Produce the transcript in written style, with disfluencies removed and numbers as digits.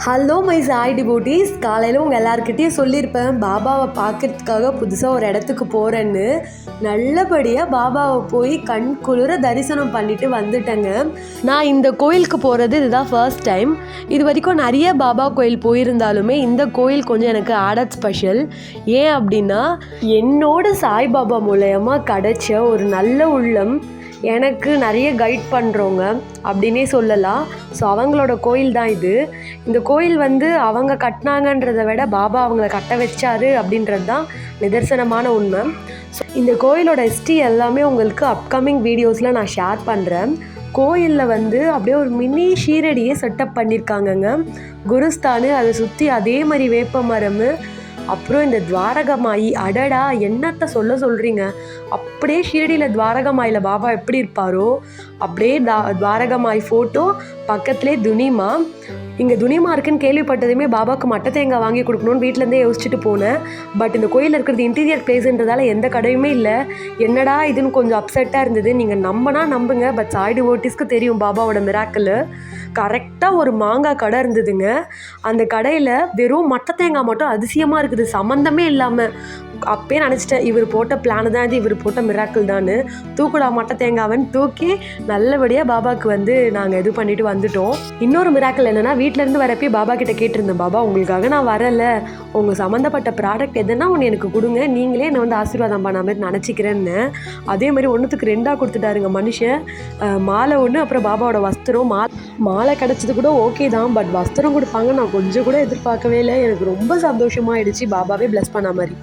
Hello my Sai devotees. காலையில் உங்கள் எல்லாருக்கிட்டையும் சொல்லியிருப்பேன் பாபாவை பார்க்கறதுக்காக புதுசாக ஒரு இடத்துக்கு போகிறேன்னு. நல்லபடியாக பாபாவை போய் கண் குளிர தரிசனம் பண்ணிட்டு வந்துட்டேங்க. நான் இந்த கோயிலுக்கு போகிறது இதுதான் ஃபர்ஸ்ட் டைம். இது வரைக்கும் நிறைய பாபா கோயில் போயிருந்தாலுமே இந்த கோயில் கொஞ்சம் எனக்கு ஆடட் ஸ்பெஷல். ஏன் அப்படின்னா என்னோட சாய்பாபா மூலயமா கிடைச்ச ஒரு நல்ல உள்ளம் எனக்கு நிறைய கைட் பண்ணுறவங்க அப்படின்னே சொல்லலாம். ஸோ அவங்களோட கோயில் தான் இது. இந்த கோயில் அவங்க கட்டினாங்கன்றதை விட பாபா அவங்கள கட்ட வச்சாரு அப்படின்றது தான் நிதர்சனமான உண்மை. ஸோ இந்த கோயிலோட ஹிஸ்ட்ரி எல்லாமே உங்களுக்கு அப்கமிங் வீடியோஸில் நான் ஷேர் பண்ணுறேன். கோயிலில் அப்படியே ஒரு மினி ஷீரடியே செட்டப் பண்ணியிருக்காங்கங்க. குருஸ்தானு, அதை சுற்றி அதே மாதிரி வேப்ப மரம், அப்புறம் இந்த துவாரகமாயி. அடடா, என்னத்தை சொல்கிறீங்க, அப்படியே ஷீரடியில் துவாரகமாயில் பாபா எப்படி இருப்பாரோ அப்படியே துவாரகமாய் ஃபோட்டோ, பக்கத்துலேயே துனிமா. இங்கே துனிமா இருக்குன்னு கேள்விப்பட்டதுமே பாபாவுக்கு மட்டை தேங்காய் வாங்கி கொடுக்கணும்னு வீட்டிலேருந்தே யோசிச்சுட்டு போனேன். பட் இந்த கோயிலில் இருக்கிறது இன்டீரியர் பிளேஸ்ன்றதால எந்த கடையுமே இல்லை. என்னடா இதுன்னு கொஞ்சம் அப்செட்டாக இருந்தது. நீங்கள் நம்புங்க, பட் சாய் டிவோட்டீஸ்க்கு தெரியும் பாபாவோட மிராக்கிள். கரெக்டாக ஒரு மாங்காய் கடை இருந்ததுங்க. அந்த கடையில் வெறும் மட்டை தேங்காய் மட்டும் அதிசயமாக இருக்குது, சம்மந்தமே இல்லாமல். அப்பயே நினச்சிட்டேன் இவர் போட்ட பிளான் தான் இது, இவர் போட்ட மிராக்கிள் தான்னு. தூக்குடா மட்டை தேங்காவன்னு தூக்கி நல்லபடியாக பாபாவுக்கு நாங்கள் இது பண்ணிட்டு வந்துட்டோம். இன்னொரு மிராக்கிள் என்னென்னா, வீட்டிலேருந்து வரப்பே பாபா கிட்ட கேட்டிருந்தேன், பாபா உங்களுக்காக நான் வரலை, உங்கள் சம்மந்தப்பட்ட ப்ராடக்ட் எதுனா ஒன்று எனக்கு கொடுங்க, நீங்களே என்னை ஆசீர்வாதம் பண்ண மாதிரி நினச்சிக்கிறேன்னு. அதே மாதிரி 1க்கு 2 கொடுத்துட்டாருங்க மனுஷன். மாலை ஒன்று, அப்புறம் பாபாவோட வஸ்திரம். மாலை கிடச்சது கூட ஓகே தான், பட் வஸ்திரம் கொடுப்பாங்க நான் கொஞ்சம் கூட எதிர்பார்க்கவே இல்லை. எனக்கு ரொம்ப சந்தோஷமாகிடுச்சு பாபாவே ப்ளஸ் பண்ண மாதிரி.